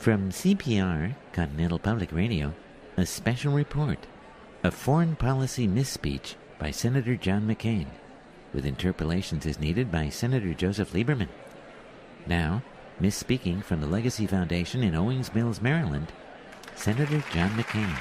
From CPR, Continental Public Radio, a special report, a foreign policy misspeech by Senator John McCain, with interpolations as needed by Senator Joseph Lieberman. Now, misspeaking from the Legacy Foundation in Owings Mills, Maryland, Senator John McCain.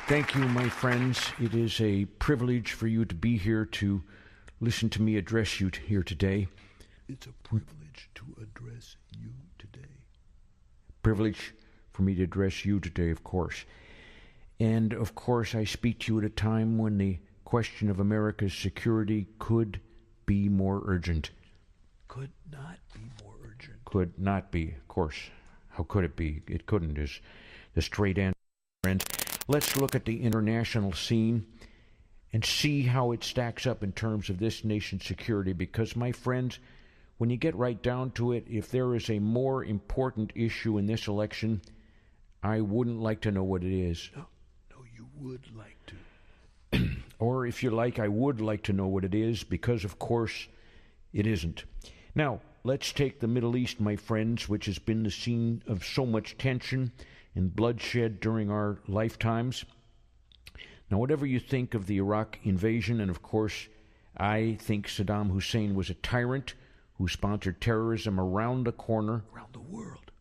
Thank you, my friends. It is a privilege for you to be here to listen to me address you here today. It's a privilege to address you today. Privilege for me to address you today, of course. And, of course, I speak to you at a time when the question of America's security could be more urgent. Could not be more urgent. Could not be, of course. How could it be? It couldn't, is the straight answer, friends. Let's look at the international scene and see how it stacks up in terms of this nation's security, because, my friends, when you get right down to it, if there is a more important issue in this election, I wouldn't like to know what it is. No, you would like to. Or, if you like, I would like to know what it is, because, of course, it isn't. Now, let's take the Middle East, my friends, which has been the scene of so much tension and bloodshed during our lifetimes. Now, whatever you think of the Iraq invasion, and of course, I think Saddam Hussein was a tyrant who sponsored terrorism around the corner. Around the world.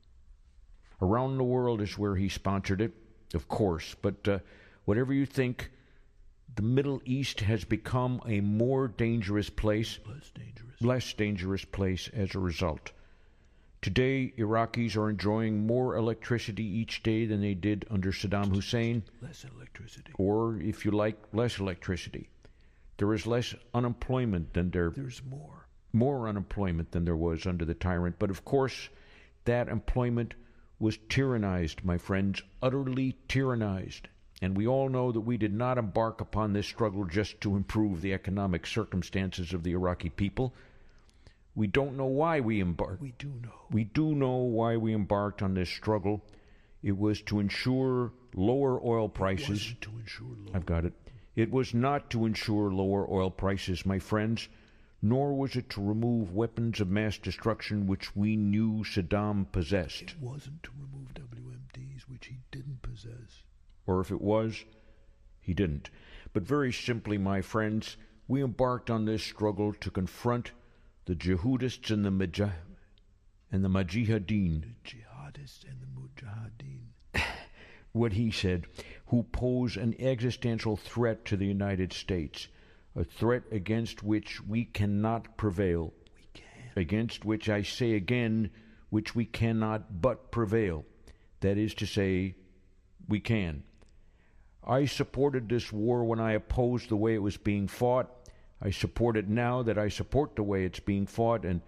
Around the world is where he sponsored it, of course. But whatever you think, the Middle East has become a more dangerous place. Less dangerous place as a result. Today, Iraqis are enjoying more electricity each day than they did under Saddam Hussein. Less electricity. Or, if you like, less electricity. There is less unemployment than There's more. More unemployment than there was under the tyrant. But, of course, that employment was tyrannized, my friends, utterly tyrannized. And we all know that we did not embark upon this struggle just to improve the economic circumstances of the Iraqi people. We don't know why we embarked. We do know. We do know why we embarked on this struggle. It was to ensure lower oil prices. It wasn't to ensure lower. I've got it. It was not to ensure lower oil prices, my friends, nor was it to remove weapons of mass destruction which we knew Saddam possessed. It wasn't to remove WMDs which he didn't possess. Or if it was, he didn't. But very simply, my friends, we embarked on this struggle to confront the jihadists and the mujahideen. The jihadists and the mujahideen. What he said, who pose an existential threat to the United States, a threat against which we cannot prevail. We can. Against which, I say again, which we cannot but prevail. That is to say, we can. I supported this war when I opposed the way it was being fought. I support it now that I support the way it's being fought, and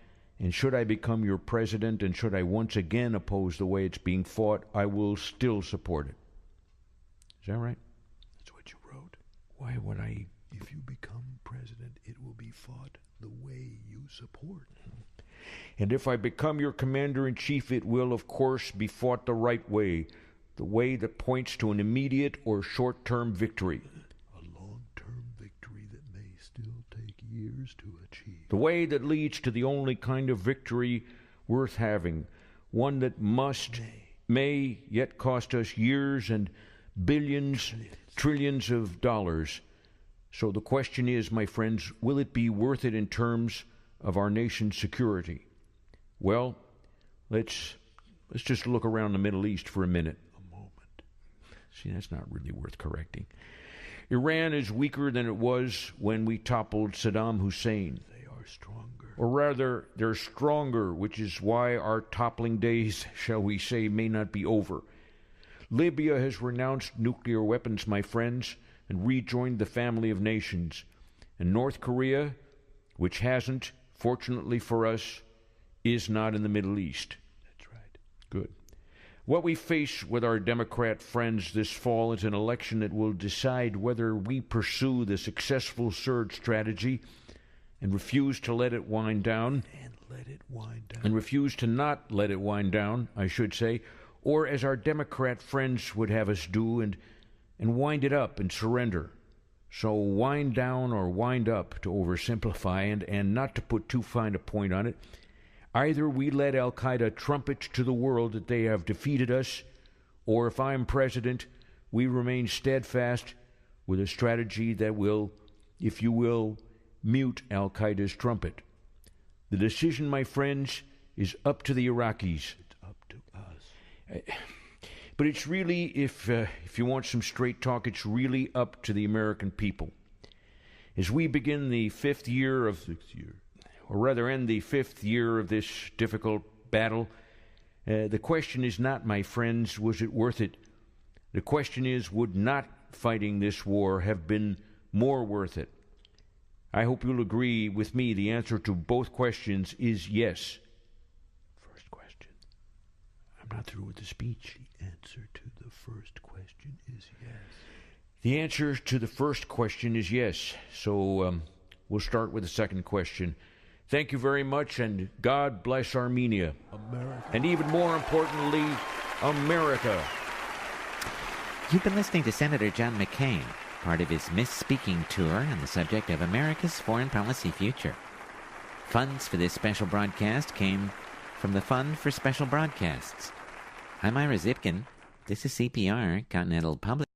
should I become your president and should I once again oppose the way it's being fought, I will still support it. Is that right? That's what you wrote. Why would I? If you become president, it will be fought the way you support. And if I become your commander-in-chief, it will, of course, be fought the right way, the way that points to an immediate or short-term victory. Years to achieve. The way that leads to the only kind of victory worth having, one that may yet cost us years and billions, trillions of dollars. So the question is, my friends, will it be worth it in terms of our nation's security? Well, let's just look around the Middle East for a minute. A moment. See, that's not really worth correcting. Iran is weaker than it was when we toppled Saddam Hussein. They are stronger. Or rather, they're stronger, which is why our toppling days, shall we say, may not be over. Libya has renounced nuclear weapons, my friends, and rejoined the family of nations. And North Korea, which hasn't, fortunately for us, is not in the Middle East. That's right. Good. What we face with our Democrat friends this fall is an election that will decide whether we pursue the successful surge strategy and refuse to let it wind down. And refuse to not let it wind down, I should say, or as our Democrat friends would have us do, and and wind it up and surrender. So wind down or wind up, to oversimplify, and not to put too fine a point on it. Either we let Al-Qaeda trumpet to the world that they have defeated us, or if I'm president, we remain steadfast with a strategy that will, if you will, mute Al-Qaeda's trumpet. The decision, my friends, is up to the Iraqis. It's up to us. But it's really, if you want some straight talk, it's really up to the American people. As we begin the fifth year of, or rather end the fifth year of this difficult battle, the question is not, my friends, was it worth it? The question is, would not fighting this war have been more worth it? I hope you'll agree with me. The answer to both questions is yes. First question. I'm not through with the speech. The answer to the first question is yes. The answer to the first question is yes. So we'll start with the second question. Thank you very much, and God bless Armenia. America. And even more importantly, America. You've been listening to Senator John McCain, part of his Misspeaking tour on the subject of America's foreign policy future. Funds for this special broadcast came from the Fund for Special Broadcasts. I'm Ira Zipkin. This is CPR, Continental Public.